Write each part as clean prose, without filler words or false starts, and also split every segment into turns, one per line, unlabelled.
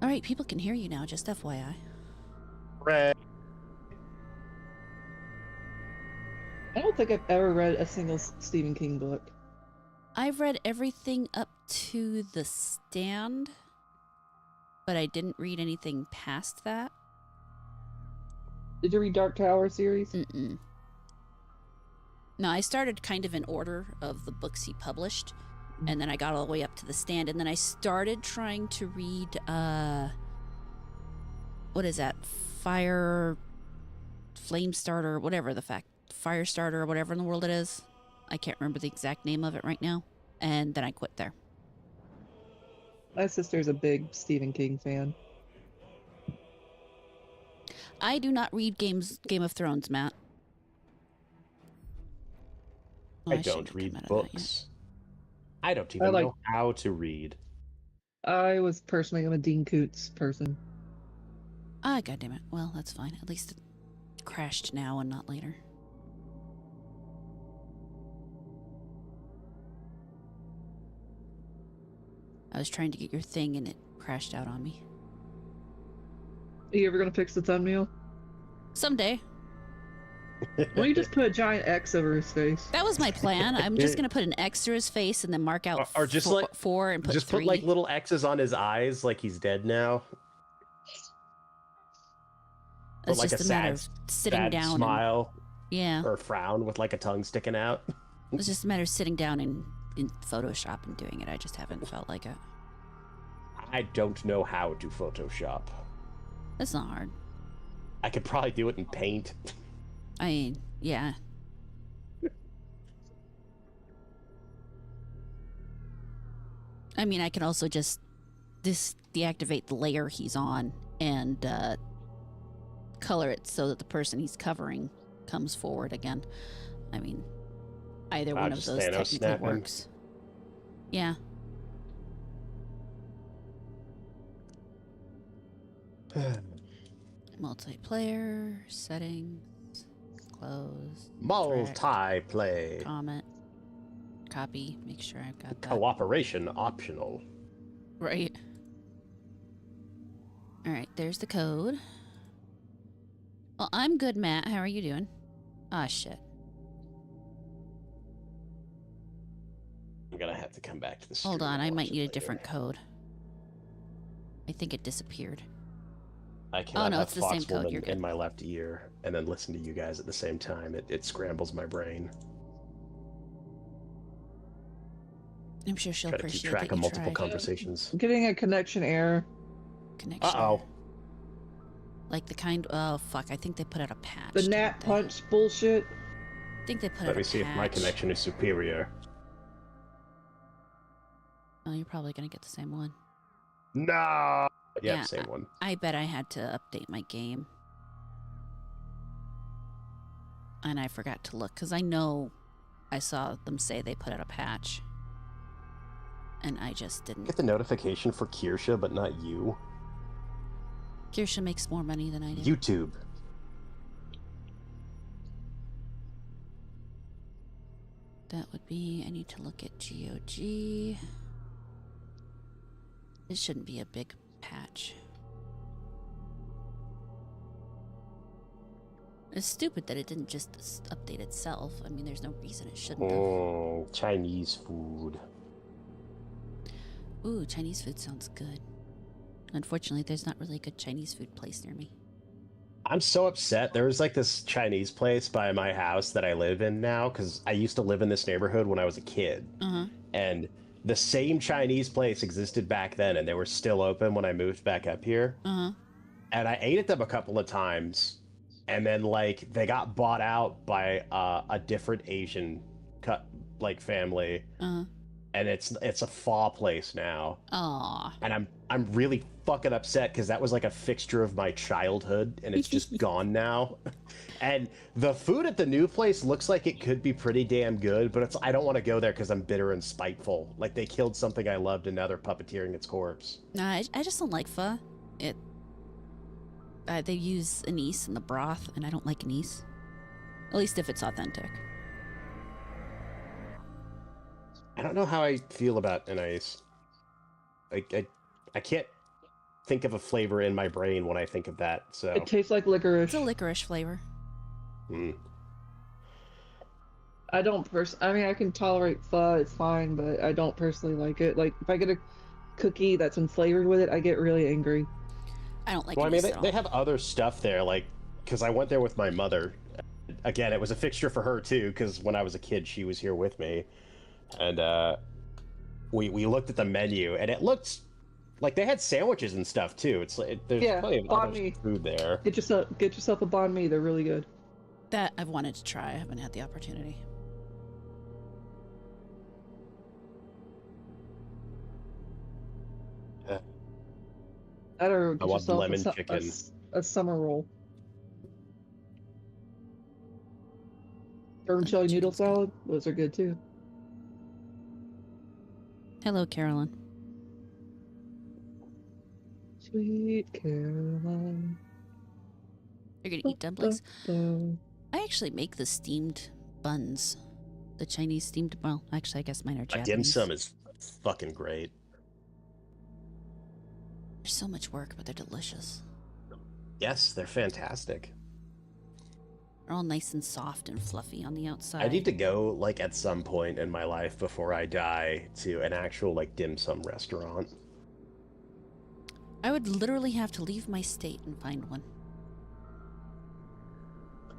All right, people can hear you now, just FYI.
Red.
I don't think I've ever read a single Stephen King book.
I've read everything up to The Stand, but I didn't read anything past that.
Did you read Dark Tower series?
Mm-mm. No, I started kind of in order of the books he published, and then I got all the way up to The Stand, and then I started trying to read, what is that? Flamestarter, whatever the Firestarter, or whatever in the world it is. I can't remember the exact name of it right now. And then I quit there.
My sister's a big Stephen King fan.
I do not read Game of Thrones, Matt.
I don't read books. I don't even know how to read.
I was personally, I'm a Dean Koontz person.
Ah, goddammit. Well, that's fine. At least it crashed now and not later. I was trying to get your thing and it crashed out on me.
Are you ever going to fix the thumbnail?
Someday.
Why don't you just put a giant X over his face?
That was my plan. I'm just going to put an X through his face and then mark out
or just
four and put
just
3.
put like little X's on his eyes like he's dead now.
It's
like
just
a
matter of sitting down.
Smile.
Yeah.
Or frown with like a tongue sticking out.
It's just a matter of sitting down in Photoshop and doing it. I just haven't felt like it.
I don't know how to Photoshop.
That's not hard.
I could probably do it in Paint.
I mean, yeah. I mean, I can also just deactivate the layer he's on and color it so that the person he's covering comes forward again. I mean, either one of those technically works. Yeah. Multiplayer, settings, close.
Multiplay.
Comment. Copy. Make sure I've got that.
Cooperation optional.
Right. Alright, there's the code. Well, I'm good, Matt. How are you doing? Ah, shit.
I'm gonna have to come back to this.
Hold on, I might need a different code. I think it disappeared.
I cannot
it's the same code. You're good.
In my left ear and then listen to you guys at the same time. It scrambles my brain.
I'm sure she'll appreciate
keep track of multiple conversations.
I'm getting a connection error.
Connection.
Uh-oh.
Like the kind... Oh, fuck. I think they put out a patch.
The Nat Punch bullshit.
I think they put out a patch.
Let me see if my connection is superior.
Oh, you're probably going to get the same one.
No! Yeah, same one.
I bet I had to update my game. And I forgot to look, because I know I saw them say they put out a patch. And I just didn't.
Get the notification for Kirsha, but not you.
Kirsha makes more money than I do.
YouTube.
That would be, I need to look at GOG. It shouldn't be a big patch. It's stupid that it didn't just update itself. I mean, there's no reason it shouldn't have.
Chinese food.
Ooh, Chinese food sounds good. Unfortunately, there's not really a good Chinese food place near me.
I'm so upset. There was like this Chinese place by my house that I live in now, because I used to live in this neighborhood when I was a kid. And the same Chinese place existed back then, and they were still open when I moved back up here. And I ate at them a couple of times, and then like they got bought out by a different Asian family. And it's a pho place now.
Aww.
And I'm really fucking upset because that was like a fixture of my childhood, and it's just gone now. And the food at the new place looks like it could be pretty damn good, but I don't want to go there because I'm bitter and spiteful. Like they killed something I loved, and now they're puppeteering its corpse.
Nah, I just don't like pho. They use anise in the broth, and I don't like anise. At least if it's authentic. I
don't know how I feel about anise. I can't think of a flavor in my brain when I think of that. So
It tastes like licorice.
It's a licorice flavor.
Mm.
I don't I mean, I can tolerate pho, it's fine, but I don't personally like it. Like, if I get a cookie that's been flavored with it, I get really angry.
I don't like
Well,
it.
I mean, they have other stuff there, like, because I went there with my mother. Again, it was a fixture for her, too, because when I was a kid, she was here with me. And we looked at the menu, and it looked like they had sandwiches and stuff, too. There's plenty of other food there.
Get yourself a banh mi, they're really good.
That I've wanted to try. I haven't had the opportunity.
That or get
I want
yourself
lemon chicken.
a summer roll. Vermicelli noodle salad, those are good too.
Hello, Carolyn.
Sweet Caroline.
You're gonna eat dumplings? I actually make the steamed buns. The Chinese steamed, well, actually, I guess mine are Japanese.
Dim sum is fucking great.
They're so much work, but they're delicious.
Yes, they're fantastic.
They're all nice and soft and fluffy on the outside.
I need to go, like, at some point in my life before I die to an actual, like, dim sum restaurant.
I would literally have to leave my state and find one.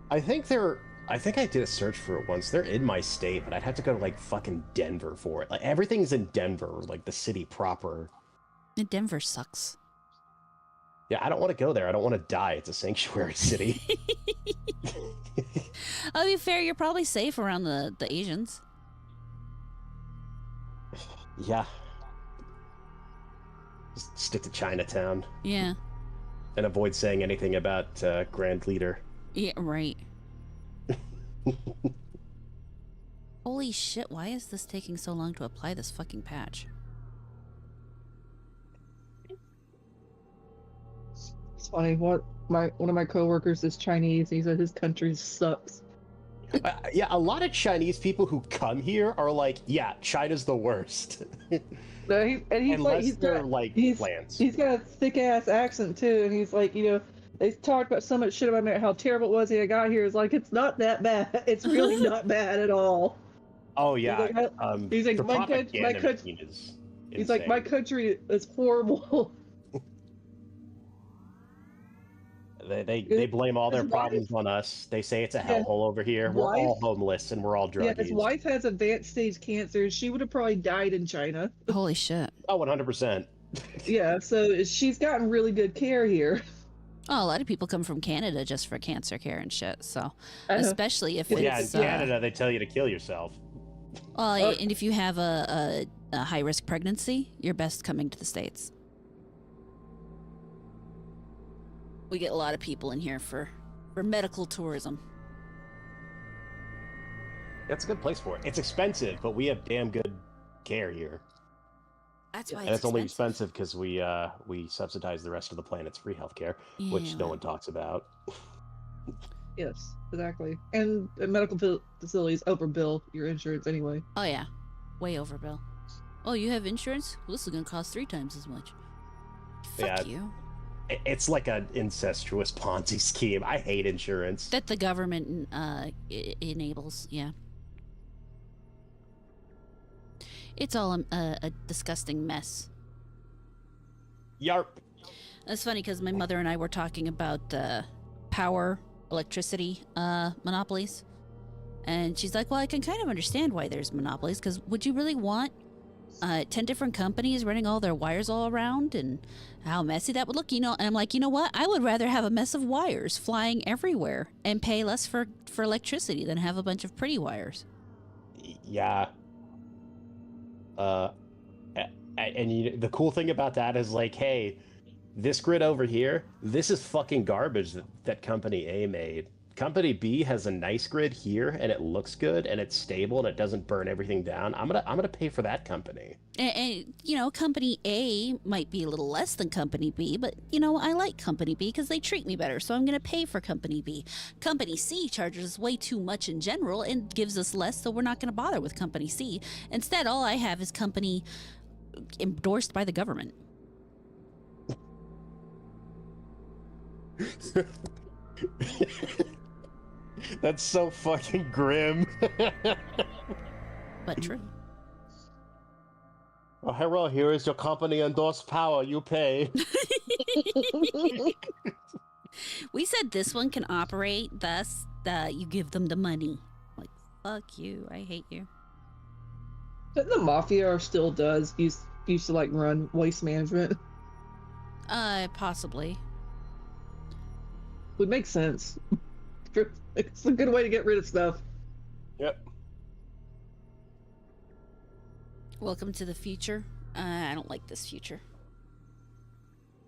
I think I did a search for it once. They're in my state, but I'd have to go to, like, fucking Denver for it. Like, everything's in Denver, like, the city proper.
And Denver sucks.
Yeah, I don't want to go there. I don't want to die. It's a sanctuary city.
I'll be fair, you're probably safe around the Asians.
Yeah. Just stick to Chinatown.
Yeah.
And avoid saying anything about Grand Leader.
Yeah, right. Holy shit, why is this taking so long to apply this fucking patch?
It's funny. One of my coworkers is Chinese. And he said his country sucks.
Yeah, a lot of Chinese people who come here are like, yeah, China's the worst. Unless they're plants.
He's got a thick ass accent too, and he's like, they talked about so much shit about how terrible it was when I got here. It's like, it's not that bad. It's really not bad at all.
Oh yeah.
He's like,
the
my
propaganda
country.
is
He's like, my country is horrible.
They blame all their problems on us. They say it's a hellhole over here. We're all homeless and we're all druggies.
Yeah, his wife has advanced stage cancer. She would have probably died in China.
Holy shit.
Oh, 100%.
Yeah, so she's gotten really good care here.
Oh, a lot of people come from Canada just for cancer care and shit, so especially if it's...
Yeah, in Canada, they tell you to kill yourself.
And if you have a high-risk pregnancy, you're best coming to the States. We get a lot of people in here for medical tourism.
That's a good place for it. It's expensive, but we have damn good care here.
That's why
it's only expensive because we subsidize the rest of the planet's free healthcare, which no one talks about.
Yes, exactly. And medical facilities overbill your insurance anyway.
Oh yeah, way overbill. Oh, you have insurance? Well, this is gonna cost 3 times as much. Fuck you.
It's like an incestuous Ponzi scheme. I hate insurance.
That the government enables, yeah. It's all a disgusting mess.
Yarp.
That's funny because my mother and I were talking about electricity monopolies. And she's like, well, I can kind of understand why there's monopolies, because would you really want 10 different companies running all their wires all around, and how messy that would look, And I'm like, you know what? I would rather have a mess of wires flying everywhere and pay less for electricity than have a bunch of pretty wires.
Yeah. And the cool thing about that is like, hey, this grid over here, this is fucking garbage that company A made. Company B has a nice grid here, and it looks good, and it's stable, and it doesn't burn everything down. I'm gonna pay for that company.
And company A might be a little less than company B, but I like company B because they treat me better, so I'm gonna pay for company B. Company C charges us way too much in general and gives us less, so we're not gonna bother with company C. Instead, all I have is company endorsed by the government.
That's so fucking grim.
But true.
Oh, hello, here is your company endorsed power. You pay.
We said this one can operate, thus you give them the money. Like, fuck you. I hate you.
But the mafia still does used to like run waste management.
Possibly.
Would make sense. It's a good way to get rid of stuff.
Yep.
Welcome to the future. I don't like this future.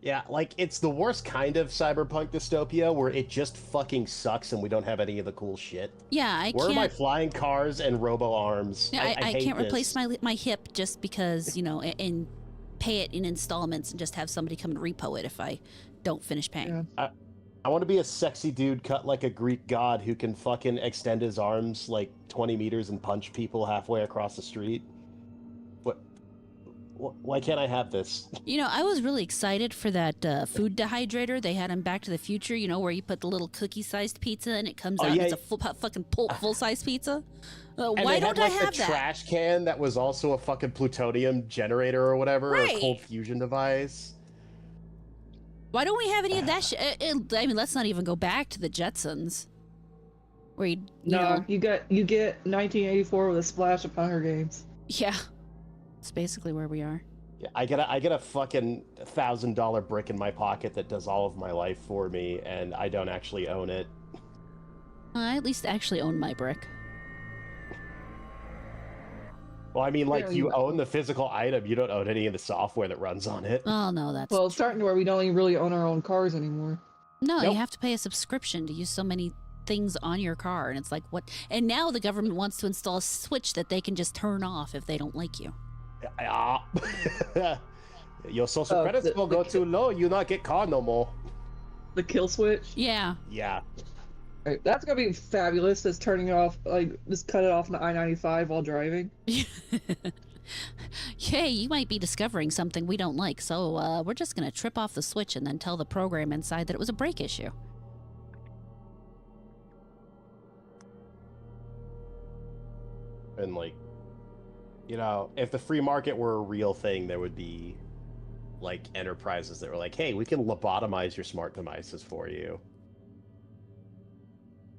Yeah, like, it's the worst kind of cyberpunk dystopia where it just fucking sucks and we don't have any of the cool shit.
Yeah, I
Where
can't.
are my flying cars and robo-arms?
Yeah, I
hate
can't
this.
replace my hip just because, and pay it in installments and just have somebody come and repo it if I don't finish paying.
Yeah.
I want to be a sexy dude cut like a Greek god who can fucking extend his arms like 20 meters and punch people halfway across the street. Why can't I have this?
I was really excited for that food dehydrator they had in Back to the Future, where you put the little cookie-sized pizza and it comes out and it's a full-size pizza. Why don't I have
the
that?
Trash can that was also a fucking plutonium generator or whatever, or
Right.
a cold fusion device.
Why don't we have any of that shit? I mean, let's not even go back to the Jetsons. Where you
No, you get 1984 with a splash of Hunger Games.
Yeah. It's basically where we are.
Yeah, I get a fucking $1,000 brick in my pocket that does all of my life for me, and I don't actually own it.
I at least actually own my brick.
Well, I mean, like,
Yeah,
you
you-
own the physical item, you don't own any of the software that runs on it.
Oh, no, that's...
Well, it's starting to where we don't even really own our own cars anymore.
No,
Nope.
you have to pay a subscription to use so many things on your car, and it's like, what? And now the government wants to install a switch that they can just turn off if they don't like you.
Your social
Oh,
credits will go too low, you not get car no more.
The kill switch.
Yeah.
Yeah.
Right, that's gonna be fabulous. As turning it off, like just cut it off on the I-95 while driving.
Hey, you might be discovering something we don't like, so we're just going to trip off the switch and then tell the program inside that it was a brake issue.
And, like, if the free market were a real thing, there would be, like, enterprises that were like, hey, we can lobotomize your smart devices for you.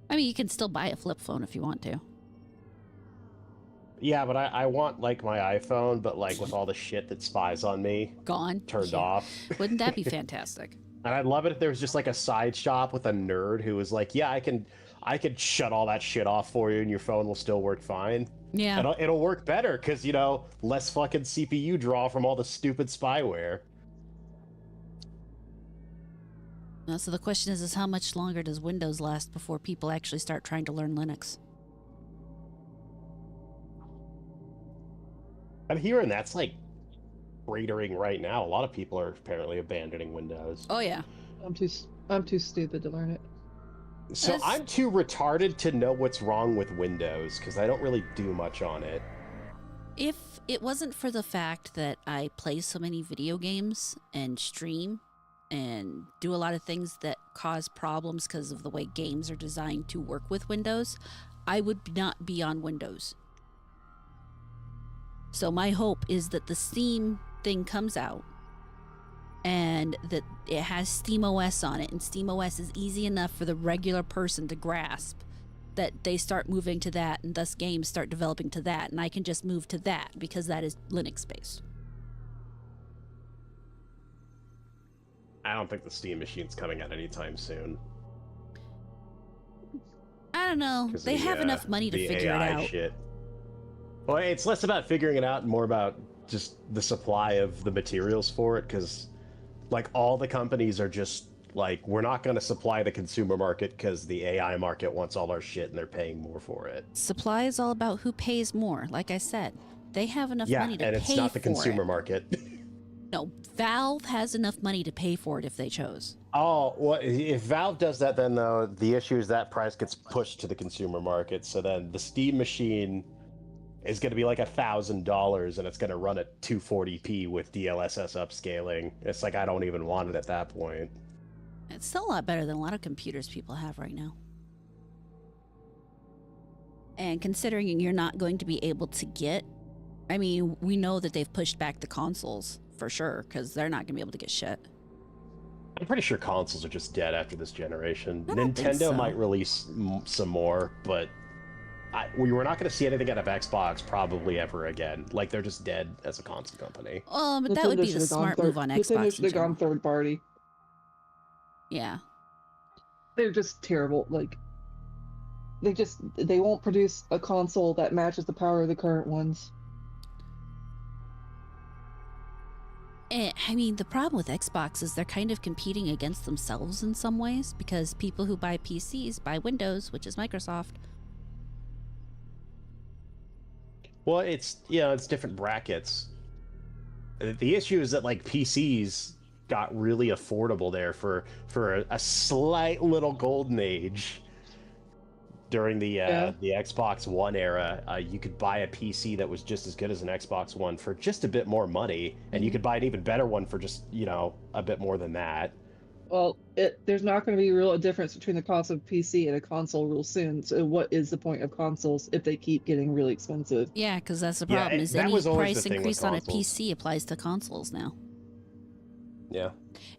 I mean, you can still buy a flip phone if you want to.
Yeah, but I want, like, my iPhone, but, like, with all the shit that spies on me
Gone.
turned
Yeah.
off.
Wouldn't that be fantastic?
And I'd love it if there was just, like, a side shop with a nerd who was like, yeah, I could shut all that shit off for you and your phone will still work fine.
Yeah.
It'll work better because, less fucking CPU draw from all the stupid spyware.
So the question is how much longer does Windows last before people actually start trying to learn Linux?
I'm hearing that's, like, cratering right now. A lot of people are apparently abandoning Windows.
Oh, yeah.
I'm too stupid to learn it.
So
That's-
I'm too retarded to know what's wrong with Windows because I don't really do much on it.
If it wasn't for the fact that I play so many video games and stream and do a lot of things that cause problems because of the way games are designed to work with Windows, I would not be on Windows. So my hope is that the Steam thing comes out and that it has SteamOS on it, and SteamOS is easy enough for the regular person to grasp that they start moving to that, and thus games start developing to that, and I can just move to that because that is Linux-based.
I don't think the Steam machine's coming out anytime soon.
I don't know.
'Cause
They
the,
have enough money to
the
figure
AI
it out.
Shit. Well, it's less about figuring it out and more about just the supply of the materials for it, because, like, all the companies are just like, we're not going to supply the consumer market because the AI market wants all our shit and they're paying more for it.
Supply is all about who pays more. Like I said, they have enough
Yeah,
money to
and
pay
it's not the
for
consumer
it.
market.
No, Valve has enough money to pay for it if they chose.
Oh, well, if Valve does that, then, though, the issue is that price gets pushed to the consumer market. So then the Steam machine is going to be like $1,000 and it's going to run at 240p with DLSS upscaling. It's like, I don't even want it at that point.
It's still a lot better than a lot of computers people have right now. And considering you're not going to be able to get, I mean, we know that they've pushed back the consoles for sure because they're not going to be able to get shit.
I'm pretty sure consoles are just dead after this generation.
I don't think so.
Nintendo might release some more, but we were not going to see anything out of Xbox probably ever again. Like, they're just dead as a console company.
But that would be the smart move on Xbox.
Nintendo should have gone third party.
Yeah.
They're just terrible. Like, they won't produce a console that matches the power of the current ones.
And, I mean, the problem with Xbox is they're kind of competing against themselves in some ways because people who buy PCs buy Windows, which is Microsoft.
Well, it's different brackets. The issue is that like PCs got really affordable there for a slight little golden age. During the Xbox One era, you could buy a PC that was just as good as an Xbox One for just a bit more money, and you could buy an even better one for just, a bit more than that.
Well, there's not going to be a difference between the cost of PC and a console real soon. So what is the point of consoles if they keep getting really expensive?
Yeah, because that's the problem. Is any price increase on a PC applies to consoles now.
Yeah.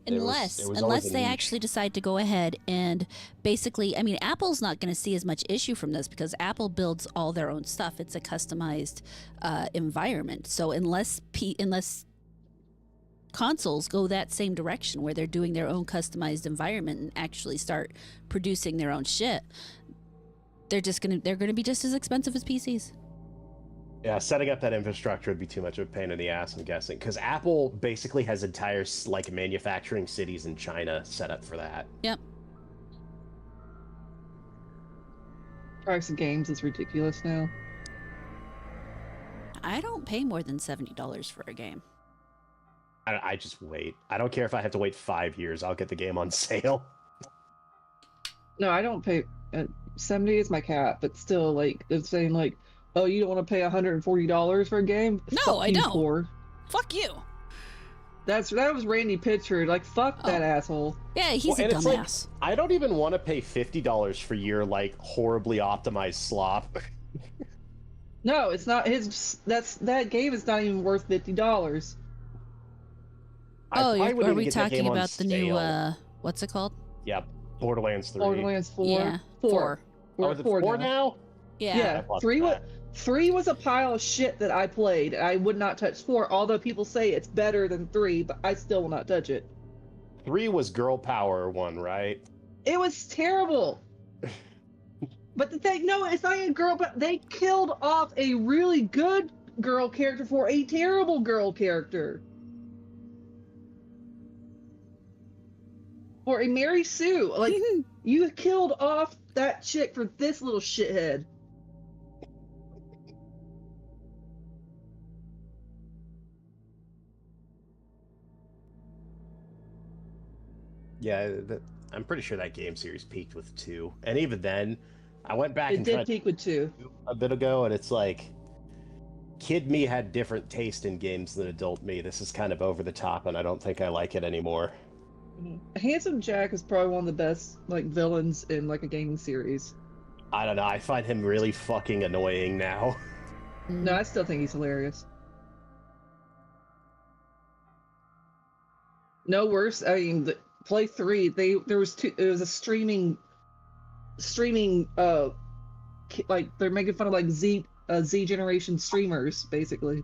Unless they actually decide to go ahead and basically, I mean, Apple's not going to see as much issue from this because Apple builds all their own stuff. It's a customized environment. So unless consoles go that same direction where they're doing their own customized environment and actually start producing their own shit, they're going to be just as expensive as PCs.
Yeah, setting up that infrastructure would be too much of a pain in the ass, I'm guessing, because Apple basically has entire like manufacturing cities in China set up for that.
Yep.
Price of games is ridiculous now.
I don't pay more than $70 for a game.
I just wait. I don't care if I have to wait 5 years. I'll get the game on sale.
No, I don't pay. 70 is my cap, but still, like, it's saying like, oh, you don't want to pay $140 for a game?
No, I don't.
Poor.
Fuck you.
That was Randy Pitchford. Like, fuck that asshole.
Yeah, he's a dumbass.
Like, I don't even want to pay $50 for your like horribly optimized slop.
No, it's not his. That game is not even worth $50.
Are we talking about the new what's it called?
Yep, Borderlands 3.
Borderlands 4.
Yeah, 4.
Oh, is it 4 now?
Yeah.
3 was a pile of shit that I played. I would not touch 4, although people say it's better than 3, but I still will not touch it.
3 was girl power one, right?
It was terrible. But the thing, no, it's not even girl, but they killed off a really good girl character for a terrible girl character. For a Mary Sue. Like, you killed off that chick for this little shithead.
Yeah, I'm pretty sure that game series peaked with 2. And even then, I went back
and did peak with 2
a bit ago, and it's like, kid me had different taste in games than adult me. This is kind of over the top, and I don't think I like it anymore.
Handsome Jack is probably one of the best like villains in like a gaming series.
I don't know. I find him really fucking annoying now.
No, I still think he's hilarious. No worse. I mean, Play 3. It was a streaming. Like they're making fun of like Z generation streamers basically.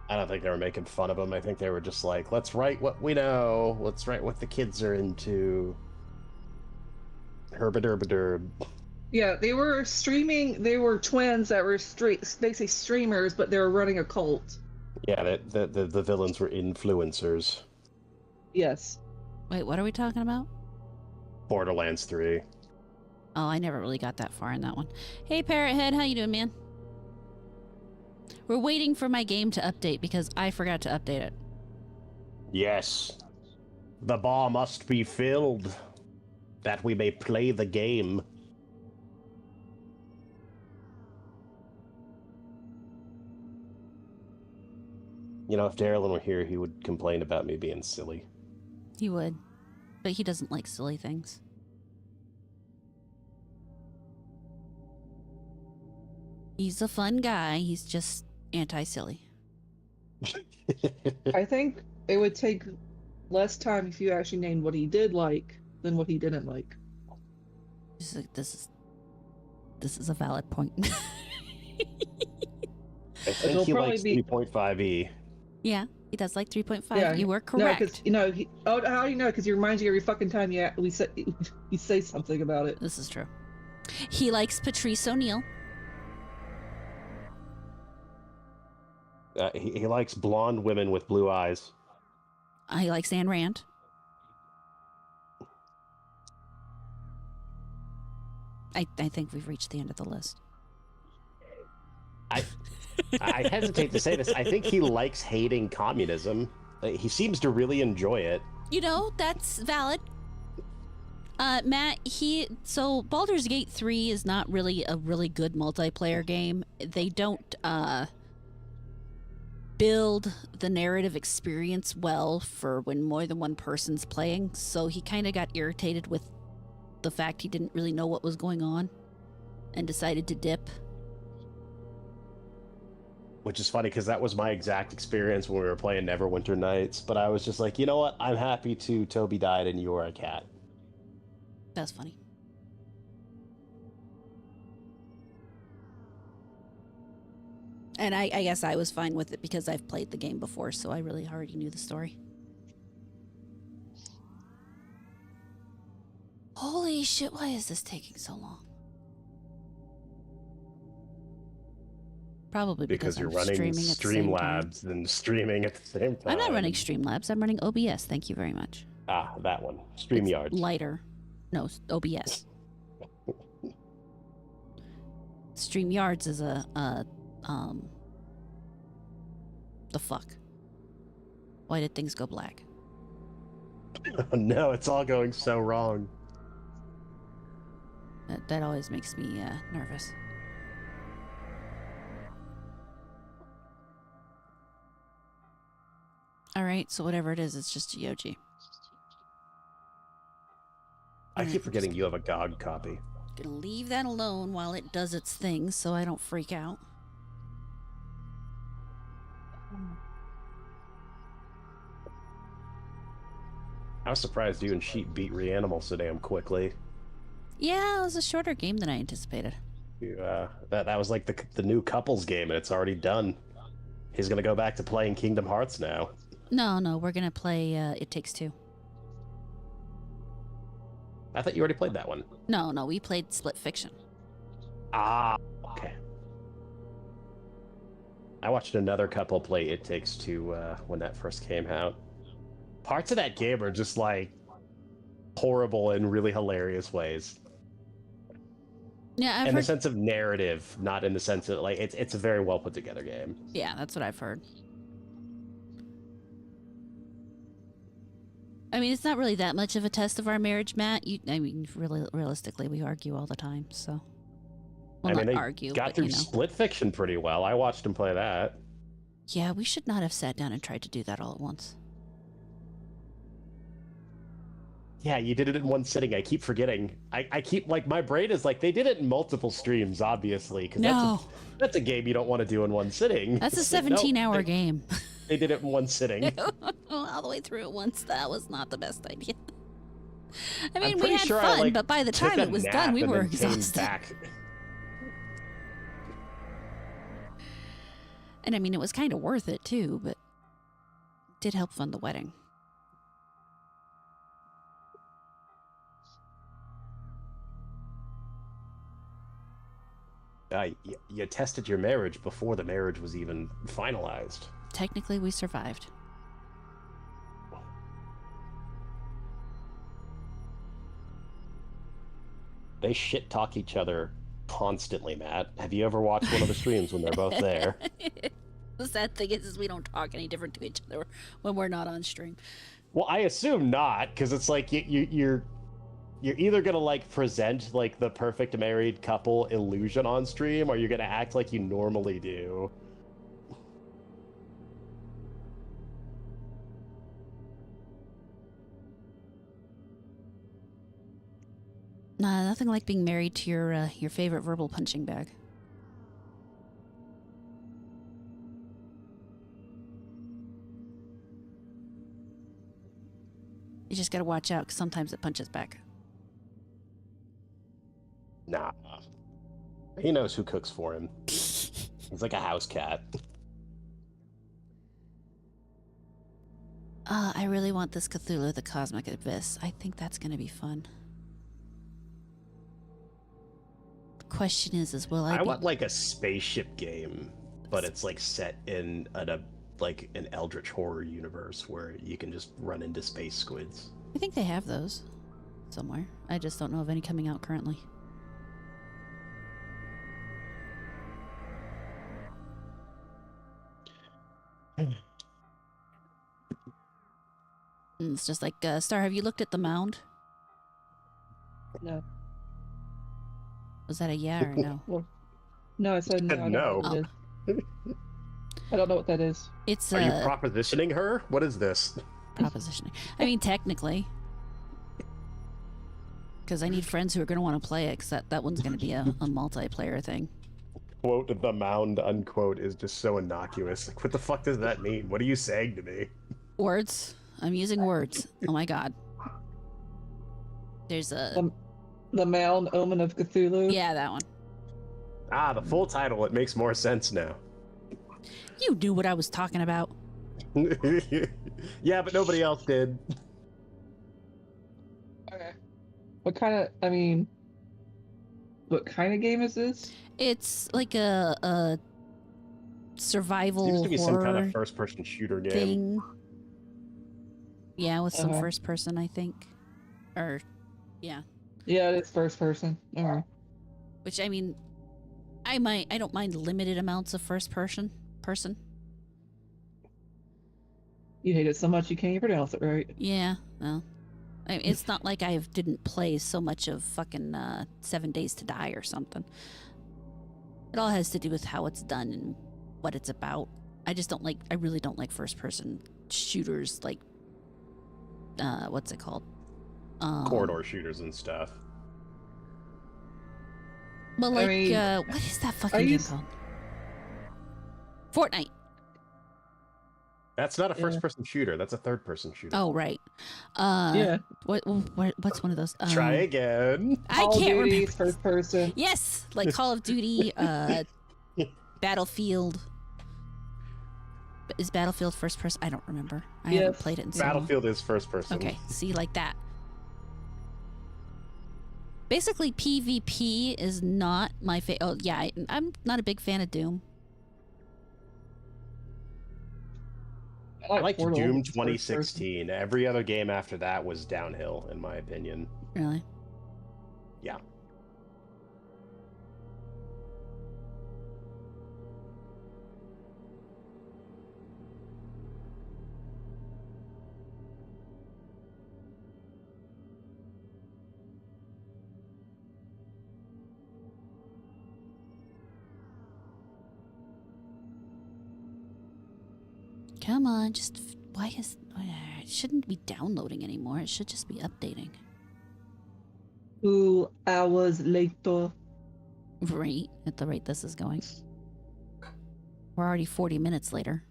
I don't think they were making fun of him. I think they were just like, let's write what we know. Let's write what the kids are into. Herbiderbiderb.
Yeah, they were streaming. They were twins that were basically streamers, but they were running a cult.
Yeah, the villains were influencers.
Yes.
Wait, what are we talking about?
Borderlands 3.
Oh, I never really got that far in that one. Hey, Parrothead, how you doing, man? We're waiting for my game to update because I forgot to update it.
Yes. The bar must be filled, that we may play the game. You know, if Daralen were here, he would complain about me being silly.
He would. But he doesn't like silly things. He's a fun guy. He's just anti-silly.
I think it would take less time if you actually named what he did like than what he didn't like.
He's like, this is a valid point.
I think he likes 3.5e.
Yeah, he does like 3.5.
Yeah,
you were correct.
No, because how do you know? Because he reminds you every fucking time you say something about it.
This is true. He likes Patrice O'Neill.
He likes blonde women with blue eyes.
He likes Ayn Rand. I think we've reached the end of the list.
I hesitate to say this. I think he likes hating communism. He seems to really enjoy it.
You know, that's valid. Matt, so Baldur's Gate 3 is not really a really good multiplayer game. They don't build the narrative experience well for when more than one person's playing, so he kind of got irritated with the fact he didn't really know what was going on and decided to dip.
Which is funny because that was my exact experience when we were playing Neverwinter Nights. But I was just like, you know what? I'm happy Toby died and you are a cat.
That's funny. And I guess I was fine with it because I've played the game before, so I really already knew the story. Holy shit, why is this taking so long? Probably because
you're
I'm
running
streaming at the same time.
Streamlabs and streaming at the same time.
I'm not running Streamlabs, I'm running OBS, thank you very much.
Ah, that one. StreamYard.
It's lighter. No, OBS. StreamYards is the fuck? Why did things go black?
No, it's all going so wrong.
That always makes me nervous. All right, so whatever it is, it's just a Yoji.
I keep forgetting you have a GOG copy.
Gonna leave that alone while it does its thing so I don't freak out.
I was surprised you and Sheep beat Reanimal so damn quickly.
Yeah, it was a shorter game than I anticipated.
That was like the new couples game, and it's already done. He's gonna go back to playing Kingdom Hearts now.
No, we're gonna play It Takes Two.
I thought you already played that one.
No, we played Split Fiction.
Ah, okay. I watched another couple play It Takes Two when that first came out. Parts of that game are just like horrible in really hilarious ways.
Yeah,
in the sense of narrative, not in the sense of like it's a very well put together game.
Yeah, that's what I've heard. I mean, it's not really that much of a test of our marriage, Matt. Really, realistically, we argue all the time, so. Well,
they
argue,
got
but,
through Split Fiction pretty well. I watched him play that.
Yeah, we should not have sat down and tried to do that all at once.
Yeah, you did it in one sitting. I keep forgetting. I keep, like, my brain is like, they did it in multiple streams, obviously. Because that's a game you don't want to do in one sitting.
That's a 17-hour game.
They did it in one sitting.
All the way through it once. That was not the best idea. I mean, we had
sure
fun, but by the time it was done, we were exhausted. And I mean, it was kind of worth it, too, but it did help fund the wedding.
You tested your marriage before the marriage was even finalized.
Technically, we survived.
They shit talk each other constantly, Matt. Have you ever watched one of the streams when they're both there?
The sad thing is we don't talk any different to each other when we're not on stream.
Well, I assume not, because it's like you're either gonna like present like the perfect married couple illusion on stream, or you're gonna act like you normally do.
Nothing like being married to your favorite verbal punching bag. You just gotta watch out, because sometimes it punches back.
Nah. He knows who cooks for him. He's like a house cat.
I really want this Cthulhu, the Cosmic Abyss. I think that's gonna be fun. The question is will I
want like a spaceship game, but it's like set in like an eldritch horror universe where you can just run into space squids.
I think they have those somewhere. I just don't know of any coming out currently. It's just like, Star, have you looked at the mound?
No.
Was that a yeah or no?
Well, no, I said no. I don't know what it is. I don't know what that is.
It's
Are you propositioning her? What is this?
Propositioning. I mean, technically. Because I need friends who are going to want to play it, because that one's going to be a multiplayer thing.
Quote the mound, unquote, is just so innocuous. Like, what the fuck does that mean? What are you saying to me?
Words. I'm using words. Oh my god. There's a...
The Mound Omen of Cthulhu?
Yeah, that one.
Ah, the full title. It makes more sense now.
You knew what I was talking about.
Yeah, but nobody else did.
Okay. What kind of game is this?
It's like a survival
Seems to be
horror
some kind of first-person shooter game.
thing. Yeah, with some first person, I think. Or, yeah.
Yeah, it's first person. Alright.
Which, I mean, I don't mind limited amounts of first person.
You hate it so much you can't even pronounce it right.
Yeah, well, it's not like I didn't play so much of fucking 7 Days to Die or something. It all has to do with how it's done and what it's about. I really don't like first person shooters, like, what's it called?
Corridor shooters and stuff.
Well, like, what is that fucking game called? Fortnite.
That's not a first-person shooter. That's a third-person shooter.
Oh, right.
Yeah.
What's one of those?
Try again.
I can't remember.
First person.
Yes, like Call of Duty, Battlefield. Is Battlefield first person? I don't remember. I haven't played it in so long.
Battlefield is first person.
Okay, see, like that. Basically, PvP is not my favorite. Oh, yeah, I'm not a big fan of Doom.
I liked Doom 2016. Every other game after that was downhill, in my opinion.
Really?
Yeah.
Come on, just it shouldn't be downloading anymore. It should just be updating.
2 hours later.
Right, at the rate this is going. We're already 40 minutes later.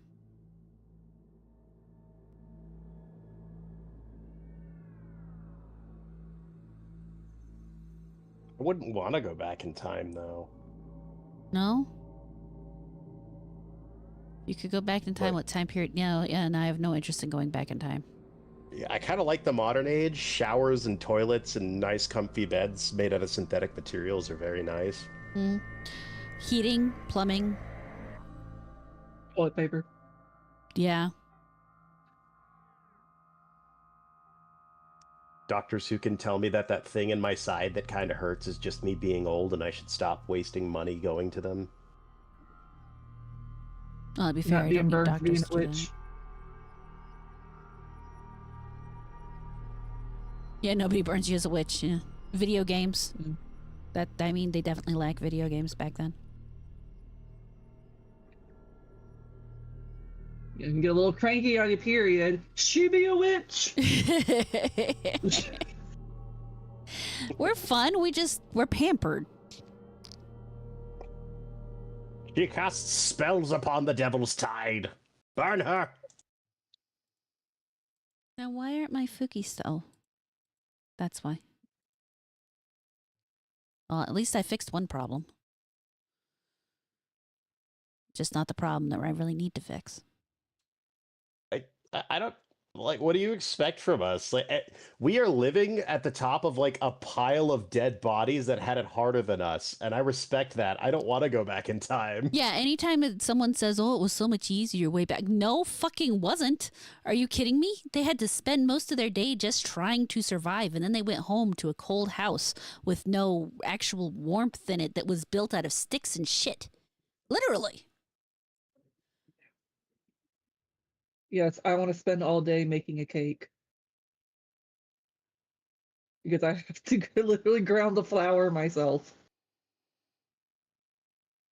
I wouldn't want to go back in time, though.
No? You could go back in time. What time period? Yeah, and I have no interest in going back in time.
Yeah, I kind of like the modern age. Showers and toilets and nice comfy beds made out of synthetic materials are very nice.
Heating, plumbing.
Toilet paper.
Yeah.
Doctors who can tell me that thing in my side that kind of hurts is just me being old and I should stop wasting money going to them.
Oh, to be fair, I don't need doctors to do that. Yeah, nobody burns you as a witch. Yeah. Video games. They definitely lack video games back then.
You can get a little cranky on your period. She be a witch.
We're fun. We're pampered.
She casts spells upon the devil's tide. Burn her.
Now, why aren't my Fuki still? That's why. Well, at least I fixed one problem. Just not the problem that I really need to fix.
I don't like. What do you expect from us? Like, we are living at the top of like a pile of dead bodies that had it harder than us, and I respect that. I don't want to go back in time.
Yeah, anytime someone says, "Oh, it was so much easier way back," no, fucking wasn't. Are you kidding me? They had to spend most of their day just trying to survive, and then they went home to a cold house with no actual warmth in it that was built out of sticks and shit. Literally.
Yes, I want to spend all day making a cake. Because I have to literally ground the flour myself.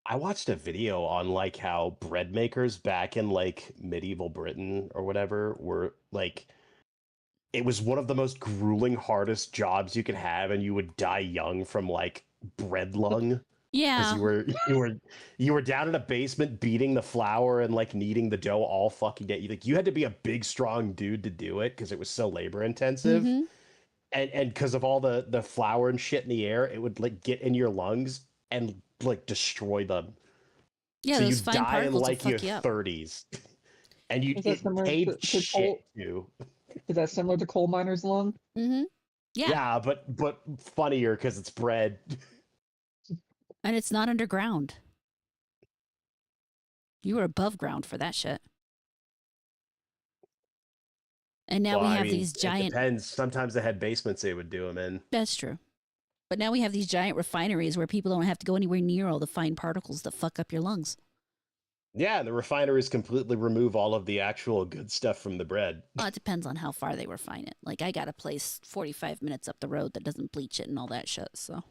I watched a video on like how bread makers back in like medieval Britain or whatever were like, it was one of the most grueling, hardest jobs you could have, and you would die young from like bread lung.
Yeah.
Because you were down in a basement beating the flour and like kneading the dough all fucking day. Like you had to be a big, strong dude to do it because it was so labor intensive.
Mm-hmm.
And because of all the flour and shit in the air, it would like get in your lungs and like destroy them.
Yeah,
So
those
you
fine
die in
particles
like
will
your
fuck you up.
30s, and you
Is that
it
similar
paid
to
shit
coal?
too.
Is that similar to coal miner's lung?
Mm-hmm. Yeah.
Yeah, but funnier because it's bread.
And it's not underground. You were above ground for that shit. And now
Well,
we
I
have
mean,
these
it
giant.
depends. Sometimes they had basements they would do them in.
That's true. But now we have these giant refineries where people don't have to go anywhere near all the fine particles that fuck up your lungs.
Yeah, and the refineries completely remove all of the actual good stuff from the bread.
Well, it depends on how far they refine it. Like, I got a place 45 minutes up the road that doesn't bleach it and all that shit, so.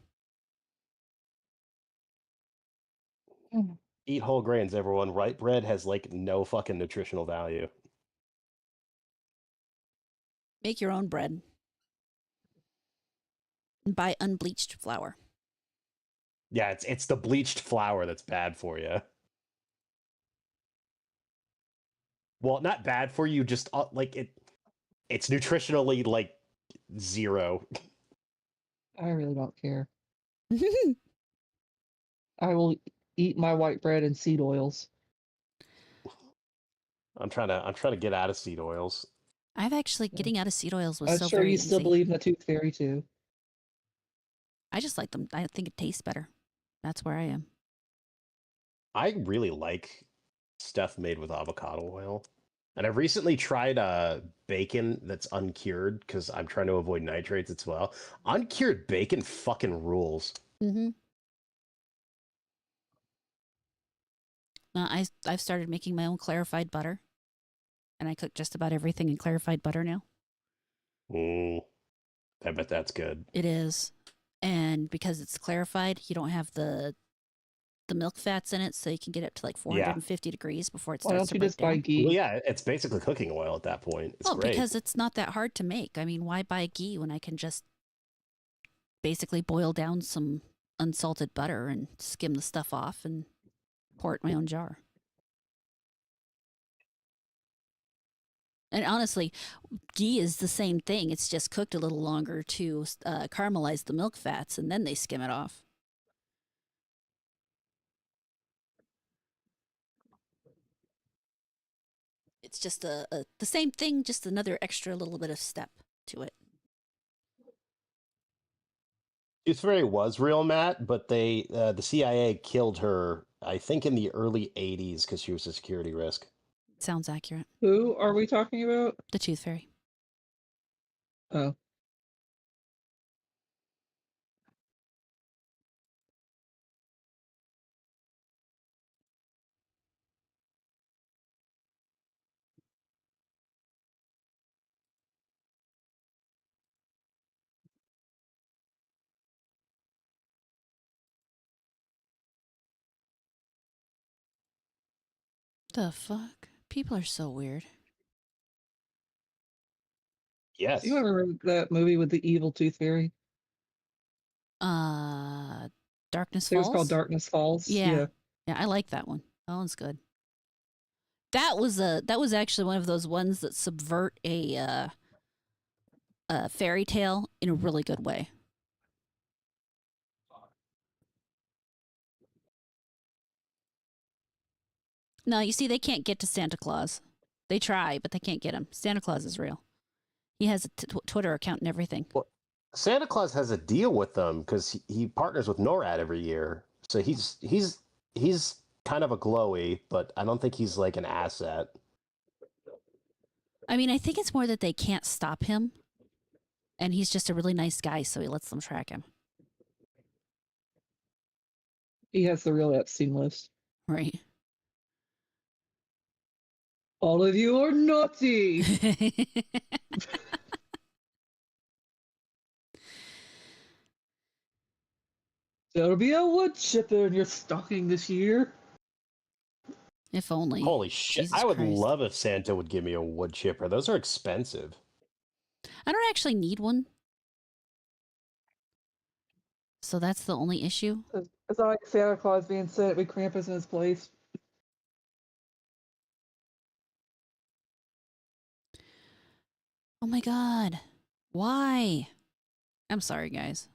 Eat whole grains, everyone. White bread has like no fucking nutritional value.
Make your own bread. And buy unbleached flour.
Yeah, it's the bleached flour that's bad for you. Well, not bad for you, just like it's nutritionally like zero.
I really don't care. I will eat my white bread and seed oils.
I'm trying to get out of seed oils.
I've actually, getting out of seed oils was
I'm
so
sure
very
you still
easy.
believe in the tooth fairy too.
I just like them. I think it tastes better. That's where I am.
I really like stuff made with avocado oil. And I've recently tried bacon that's uncured because I'm trying to avoid nitrates as well. Uncured bacon fucking rules.
Mm-hmm. I've started making my own clarified butter. And I cook just about everything in clarified butter now.
I bet that's good.
It is. And because it's clarified, you don't have the milk fats in it, so you can get up to like 450 degrees before it
Why
starts
don't you
to break
just buy
down.
ghee?
Well, yeah, it's basically cooking oil at that point. It's great.
Because it's not that hard to make. I mean, why buy ghee when I can just basically boil down some unsalted butter and skim the stuff off and pour it in my own jar? And honestly, ghee is the same thing. It's just cooked a little longer to caramelize the milk fats, and then they skim it off. It's just the same thing, just another extra little bit of step to it.
Tooth Fairy was real, Matt, but the CIA killed her, I think, in the early 80s because she was a security risk.
Sounds accurate.
Who are we talking about?
The Tooth Fairy.
Oh.
The fuck? People are so weird.
Yes.
Do you remember that movie with the evil tooth fairy?
Darkness
I think it was called
Falls.
Darkness Falls.
Yeah, I like that one. That one's good. That was actually one of those ones that subvert a fairy tale in a really good way. No, you see, they can't get to Santa Claus. They try, but they can't get him. Santa Claus is real. He has a Twitter account and everything.
Well, Santa Claus has a deal with them because he partners with NORAD every year. So he's kind of a glowy, but I don't think he's like an asset.
I mean, I think it's more that they can't stop him, and he's just a really nice guy, so he lets them track him.
He has the real Epstein list.
Right.
All of you are naughty. There'll be a wood chipper in your stocking this year.
If only.
Holy shit.
Jesus
I would
Christ.
love if Santa would give me a wood chipper. Those are expensive.
I don't actually need one. So that's the only issue.
It's not like Santa Claus being sent with Krampus in his place.
Oh my god. Why? I'm sorry, guys.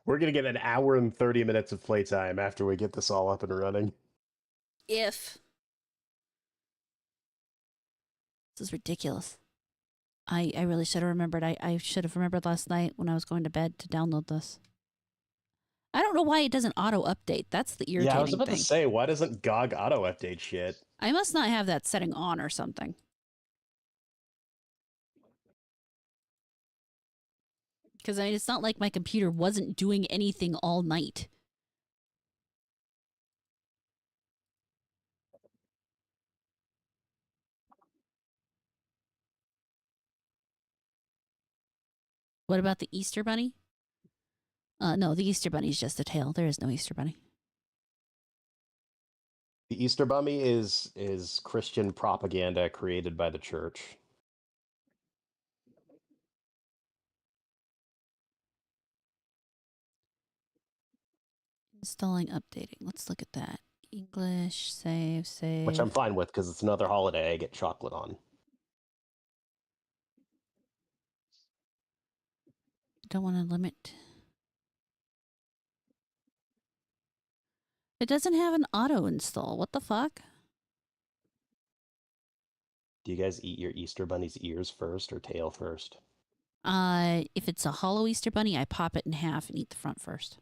We're going to get an hour and 30 minutes of playtime after we get this all up and running.
If. This is ridiculous. I really should have remembered. I should have remembered last night when I was going to bed to download this. I don't know why it doesn't auto-update. That's the irritating thing.
Yeah, I was about to say, why doesn't GOG auto-update shit?
I must not have that setting on or something. Because I mean, it's not like my computer wasn't doing anything all night. What about the Easter Bunny? No, the Easter Bunny is just a tail. There is no Easter Bunny.
The Easter Bunny is Christian propaganda created by the church.
Installing, updating. Let's look at that. English, save.
Which I'm fine with because it's another holiday I get chocolate on.
Don't want to limit. It doesn't have an auto install. What the fuck?
Do you guys eat your Easter Bunny's ears first or tail first?
If it's a hollow Easter Bunny, I pop it in half and eat the front first.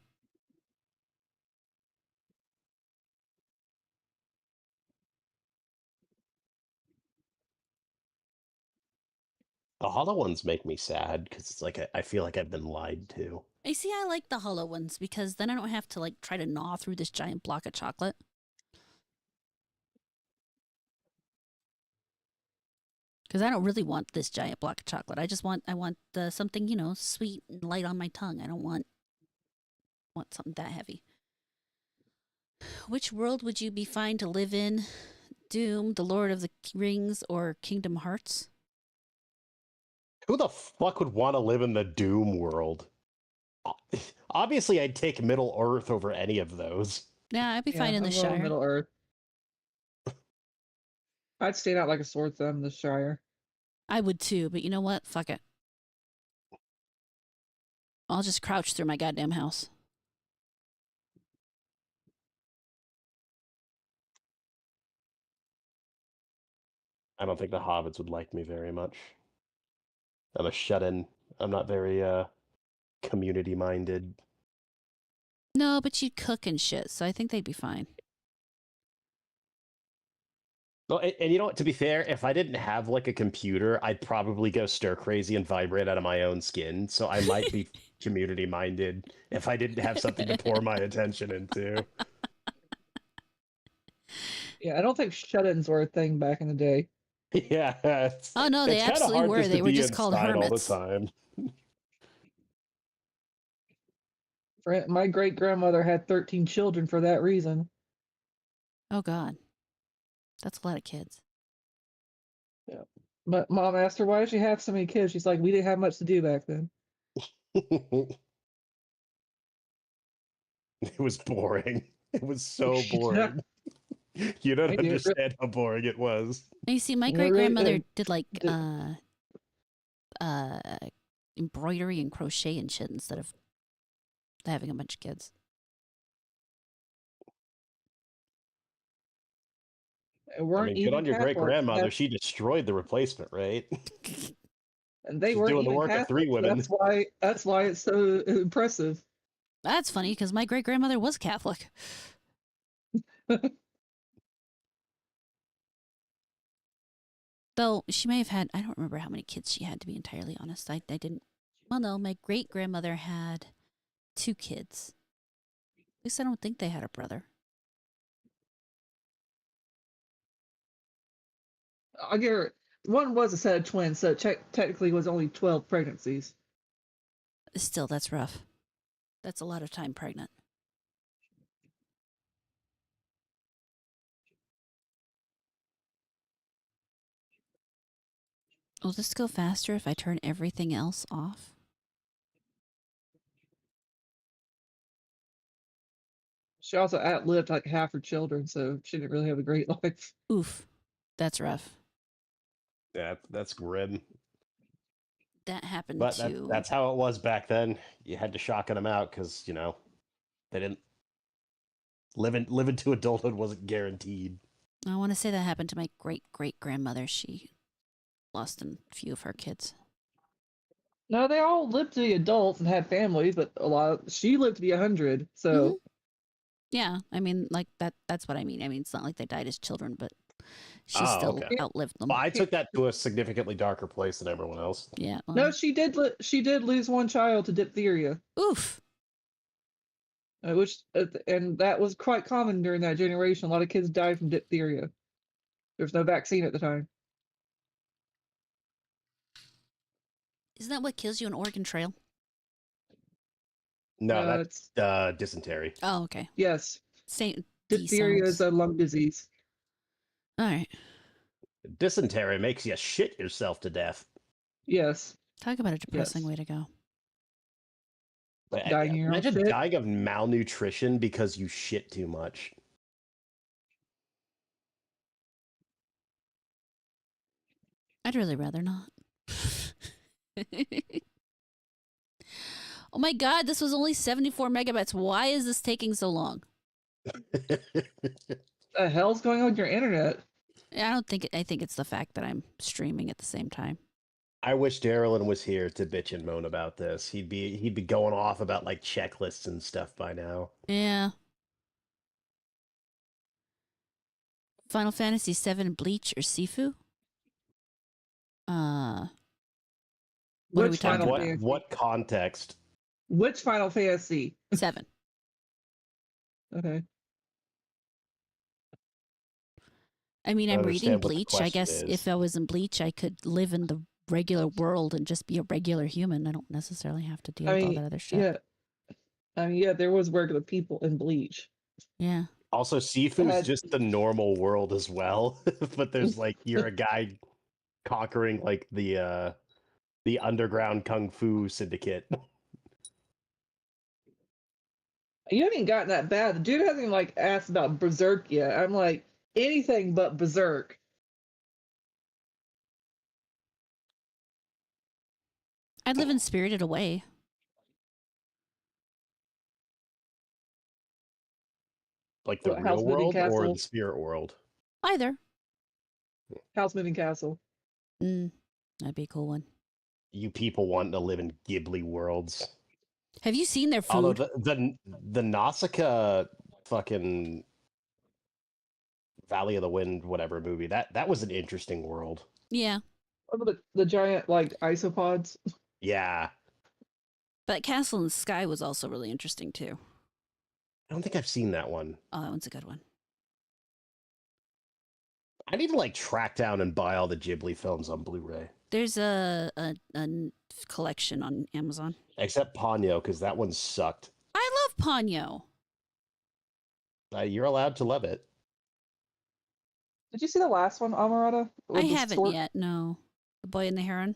The hollow ones make me sad because it's like I feel like I've been lied to.
I see. I like the hollow ones because then I don't have to like try to gnaw through this giant block of chocolate. Because I don't really want this giant block of chocolate. I want something, you know, sweet and light on my tongue. I don't want something that heavy. Which world would you be fine to live in? Doom, The Lord of the Rings, or Kingdom Hearts?
Who the fuck would want to live in the Doom world? Obviously, I'd take Middle Earth over any of those.
Yeah, I'd be fine in the
I'm going
Shire.
Middle Earth. I'd stand out like a sore thumb in the Shire.
I would too, but you know what? Fuck it. I'll just crouch through my goddamn house.
I don't think the hobbits would like me very much. I'm a shut-in. I'm not very community-minded.
No, but you'd cook and shit, so I think they'd be fine.
Well, and you know what? To be fair, if I didn't have like a computer, I'd probably go stir crazy and vibrate out of my own skin. So I might be community-minded if I didn't have something to pour my attention into.
Yeah, I don't think shut-ins were a thing back in the day.
Yeah.
Oh no, they absolutely were. They were just called hermits.
All the time.
My great-grandmother had 13 children for that reason.
Oh God, that's a lot of kids.
Yeah. But Mom asked her, why did she have so many kids? She's like, we didn't have much to do back then.
It was boring. It was so boring. You don't
I do.
understand how boring it was.
And you see, my
Yeah,
great grandmother
really,
did like
did-
uh embroidery and crochet and shit instead of having a bunch of kids.
weren't
Good
even
on your great
Catholics.
grandmother. She destroyed the replacement, right?
And they
She's
weren't
doing the
even
work of 3
Catholics.
women.
That's why it's so impressive.
That's funny because my great grandmother was Catholic. Though she may have had, I don't remember how many kids she had, to be entirely honest. I didn't. Well, no, my great grandmother had 2 kids. At least I don't think they had a brother.
I get her. One was a set of twins, so technically it was only 12 pregnancies.
Still, that's rough. That's a lot of time pregnant. Will this go faster if I turn everything else off?
She also outlived like half her children, so she didn't really have a great life.
Oof. That's rough.
Yeah, that's grim.
That happened
But
to...
that's how it was back then. You had to shotgun them out because, they didn't living to adulthood wasn't guaranteed.
I want to say that happened to my great-great-grandmother. She lost a few of her kids.
No, they all lived to be adults and had families, but she lived to be 100. So
Yeah, I mean, like that's what I mean. I mean, it's not like they died as children, but she
Oh,
still
okay.
outlived them.
Well, I took that to a significantly darker place than everyone else.
Yeah. Well,
no, she did. She did lose one child to diphtheria,
oof.
and that was quite common during that generation. A lot of kids died from diphtheria. There was no vaccine at the time.
Isn't that what kills you in Oregon Trail?
No,
It's
that's dysentery.
Oh, okay.
yes,
Same.
diphtheria is a lung disease.
All right.
Dysentery makes you shit yourself to death.
Yes,
Talk about a depressing
Yes.
way to go.
Dying in your own
Imagine
shit.
dying of malnutrition because you shit too much.
I'd really rather not. Oh my god, this was only 74 megabytes. Why is this taking so long?
The hell's going on with your internet?
I think it's the fact that I'm streaming at the same time.
I wish Daralen was here to bitch and moan about this. He'd be going off about like checklists and stuff by now.
Yeah. Final Fantasy VII Bleach or Sifu? What are we
Which
talking
Final
about?
Fantasy?
What context?
Which Final Fantasy?
7.
Okay.
I mean,
I
I'm
understand
reading
what the
Bleach. I
question
guess
is.
if I was in Bleach, I could live in the regular world and just be a regular human. I don't necessarily have to deal with all that other shit.
Yeah, there was regular people in Bleach.
Yeah.
Also, Sifu is just the normal world as well, but there's like you're a guy conquering like the underground kung fu syndicate.
You haven't even gotten that bad. The dude hasn't even like asked about Berserk yet. I'm like, anything but Berserk.
I'd live in Spirited Away.
Like the
What, House
real
Moving
world or
Castle?
the spirit world?
Either.
House Moving Castle.
That'd be a cool one.
You people wanting to live in Ghibli worlds.
Have you seen their food?
Although the Nausicaa fucking Valley of the Wind whatever movie, that was an interesting world.
Yeah.
What about the giant like isopods?
Yeah.
But Castle in the Sky was also really interesting too.
I don't think I've seen that one.
Oh, that one's a good one.
I need to like track down and buy all the Ghibli films on Blu-ray.
There's a collection on Amazon.
Except Ponyo, because that one sucked.
I love Ponyo.
You're allowed to love it.
Did you see the last one, Amarada?
I haven't yet, no. The Boy and the Heron?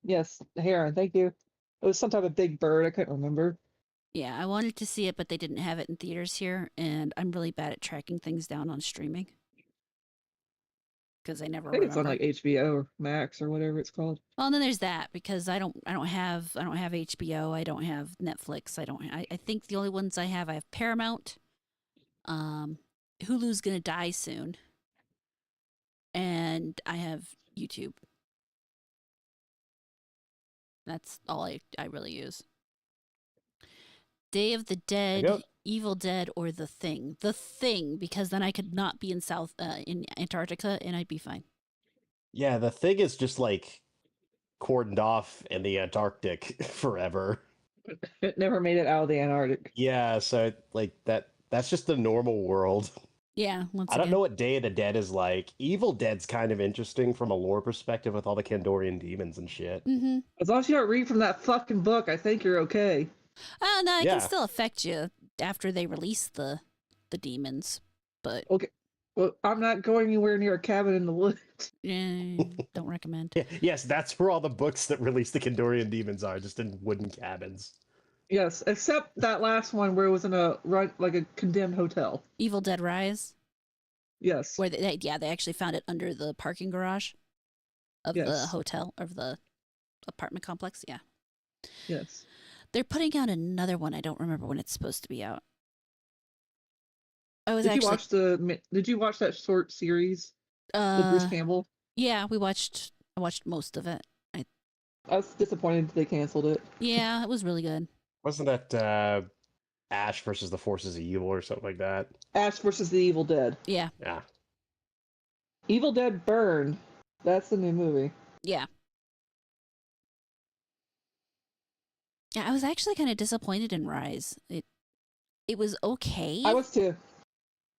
Yes, the Heron. Thank you. It was some type of big bird. I couldn't remember.
Yeah, I wanted to see it, but they didn't have it in theaters here, and I'm really bad at tracking things down on streaming because I never
I think it's on
remember.
like HBO or Max or whatever it's called.
Well, and then there's that because I don't have HBO, I don't have Netflix, I think the only ones I have Paramount, Hulu's gonna die soon, and I have YouTube. That's all I really use. Day of the Dead, Evil Dead, or The Thing. The Thing, because then I could not be in in Antarctica and I'd be fine.
Yeah, The Thing is just like cordoned off in the Antarctic forever.
It never made it out of the Antarctic.
Yeah, so like that's just the normal world.
Yeah,
I don't know what Day of the Dead is like. Evil Dead's kind of interesting from a lore perspective with all the Kandorian demons and shit.
Mm-hmm.
As long as you don't read from that fucking book, I think you're okay.
Oh no, it can still affect you after they release the demons, but
okay. Well, I'm not going anywhere near a cabin in the woods.
Don't recommend.
Yes, that's where all the books that release the Kandorian demons are, just in wooden cabins.
Yes, except that last one where it was in a condemned hotel.
Evil Dead Rise.
Yes.
Where they actually found it under the parking garage of the hotel, of the apartment complex. Yeah.
Yes.
They're putting out another one. I don't remember when it's supposed to be out.
Did you watch that short series with Bruce Campbell?
Yeah, I watched most of it.
I was disappointed they canceled it.
Yeah, it was really good.
Wasn't that Ash versus the Forces of Evil or something like that?
Ash versus the Evil Dead.
Yeah.
Yeah.
Evil Dead Burn. That's the new movie.
Yeah. Yeah, I was actually kind of disappointed in Rise. It was okay.
I was too.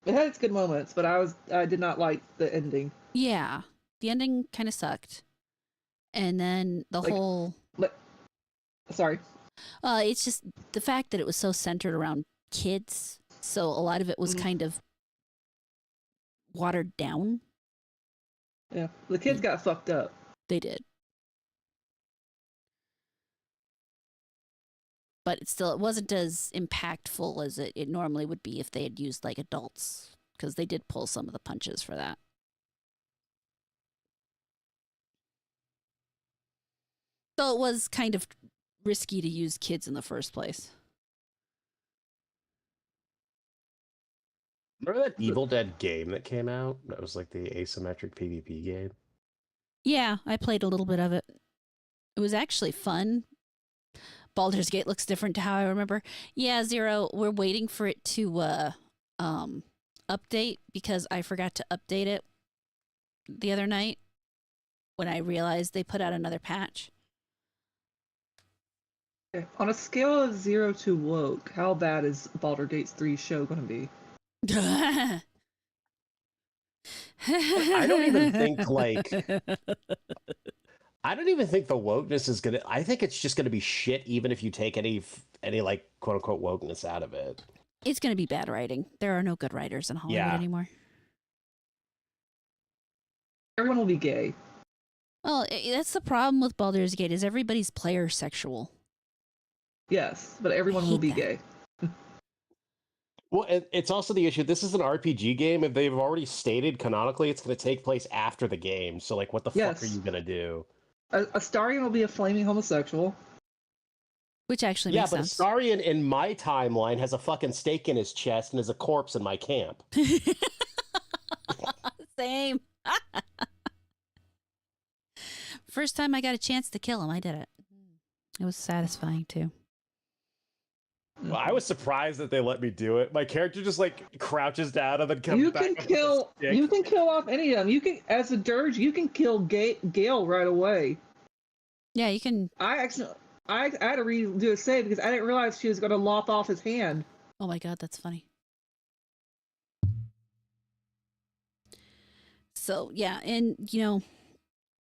It had its good moments, but I did not like the ending.
Yeah. The ending kind of sucked. And then
sorry.
It's just the fact that it was so centered around kids. So a lot of it was kind of watered down.
Yeah. The kids got fucked up.
They did. But it wasn't as impactful as it normally would be if they had used like adults, because they did pull some of the punches for that. So it was kind of risky to use kids in the first place.
Remember that Evil Dead game that came out? That was like the asymmetric PvP game.
Yeah, I played a little bit of it. It was actually fun. Baldur's Gate looks different to how I remember. Yeah, Zero, we're waiting for it to update because I forgot to update it the other night when I realized they put out another patch.
Okay. On a scale of 0 to woke, how bad is Baldur's Gate 3 show going to be?
I don't even think I don't even think the wokeness is gonna. I think it's just gonna be shit, even if you take any like quote unquote wokeness out of it.
It's gonna be bad writing. There are no good writers in Hollywood anymore.
Everyone will be gay.
Well, that's the problem with Baldur's Gate is everybody's player sexual.
Yes, but everyone will be gay.
Well, it's also the issue. This is an RPG game, and they've already stated canonically it's going to take place after the game. So, like, what the fuck are you going to do?
Astarion will be a flaming homosexual.
Which actually makes sense.
Yeah, but Astarion in my timeline has a fucking stake in his chest and is a corpse in my camp.
Same. First time I got a chance to kill him, I did it. It was satisfying, too.
Well, I was surprised that they let me do it. My character just like crouches down and then comes back.
You can kill off any of them. You can, as a dirge, you can kill Gale right away.
Yeah, you can.
I had to redo a save because I didn't realize she was going to lop off his hand.
Oh my god, that's funny. So yeah, and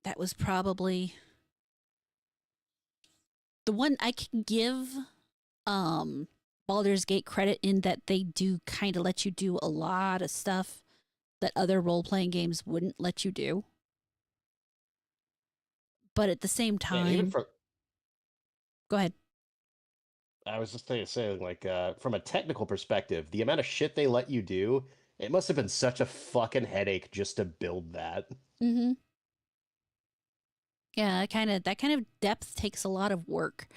that was probably the one I can give Baldur's Gate credit in that they do kind of let you do a lot of stuff that other role-playing games wouldn't let you do. But at the same time...
Go
Go ahead.
I was just saying, like, from a technical perspective, the amount of shit they let you do, it must have been such a fucking headache just to build that.
Mm-hmm. Yeah, that kind of depth takes a lot of work.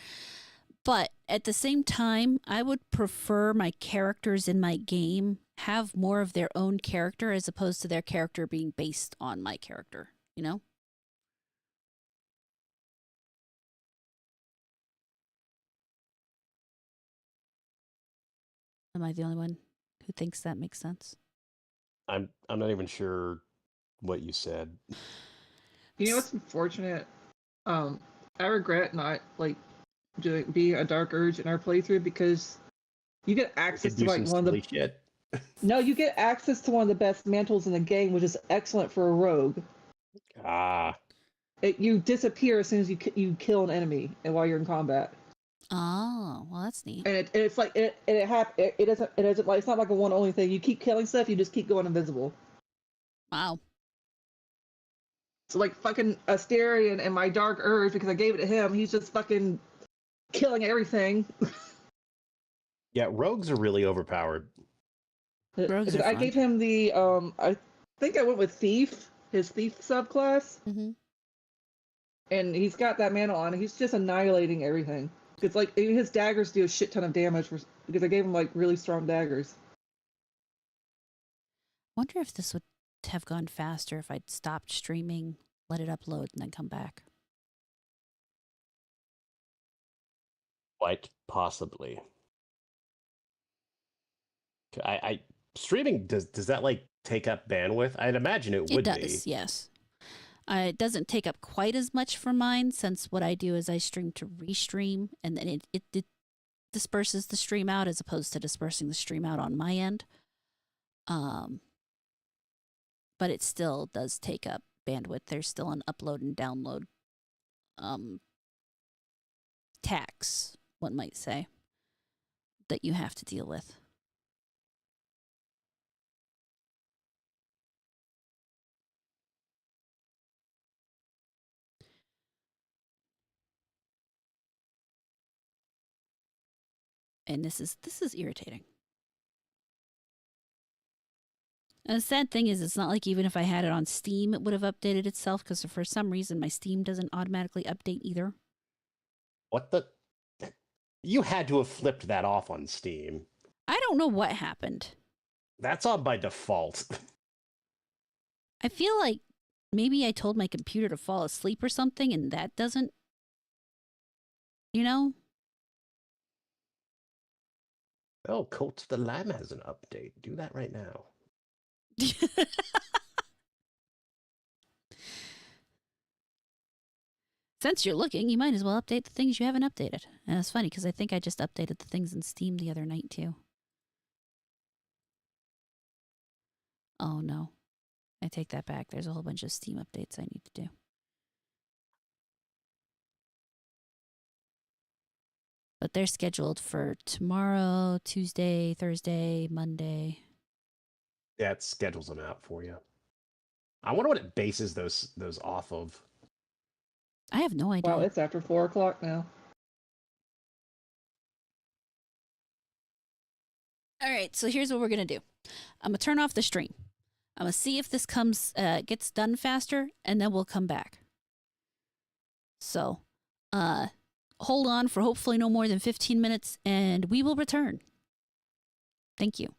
But at the same time, I would prefer my characters in my game have more of their own character as opposed to their character being based on my character, you know? Am I the only one who thinks that makes sense?
I'm not even sure what you said.
You know what's unfortunate? I regret not like being a Dark Urge in our playthrough because you get
You
access
could
to
do
like
some
one of
silly
the
shit.
no, you get access to one of the best mantles in the game, which is excellent for a rogue.
Ah,
You disappear as soon as you kill an enemy and while you're in combat.
Oh, well, that's neat.
And it's like it doesn't like it's not like a one only thing. You keep killing stuff, you just keep going invisible.
Wow.
So like fucking Asterion and my Dark Urge, because I gave it to him, he's just fucking killing everything.
yeah, rogues are really overpowered.
Rogues are
I
fun.
gave him the I think I went with Thief, his Thief subclass.
Mm-hmm.
And he's got that mantle on. He's just annihilating everything. It's like his daggers do a shit ton of damage because I gave him like really strong daggers.
Wonder if this would have gone faster if I'd stopped streaming, let it upload, and then come back.
Quite possibly. I streaming does that like take up bandwidth? I'd imagine it would
It does,
be.
yes. It doesn't take up quite as much for mine since what I do is I stream to restream and then it disperses the stream out as opposed to dispersing the stream out on my end. But it still does take up bandwidth. There's still an upload and download tax, one might say, that you have to deal with. And this is irritating. And the sad thing is, it's not like even if I had it on Steam, it would have updated itself because for some reason my Steam doesn't automatically update either.
What the? You had to have flipped that off on Steam.
I don't know what happened.
That's on by default.
I feel like maybe I told my computer to fall asleep or something and that doesn't, you know?
Oh, Cult of the Lamb has an update. Do that right now.
Since you're looking, you might as well update the things you haven't updated. And it's funny because I think I just updated the things in Steam the other night too. Oh no. I take that back. There's a whole bunch of Steam updates I need to do. But they're scheduled for tomorrow, Tuesday, Thursday, Monday.
Yeah, it schedules them out for you. I wonder what it bases those off of.
I have no idea.
Wow, it's after 4:00 now.
All right, so here's what we're gonna do. I'm gonna turn off the stream. I'm gonna see if this gets done faster, and then we'll come back. So, hold on for hopefully no more than 15 minutes, and we will return. Thank you.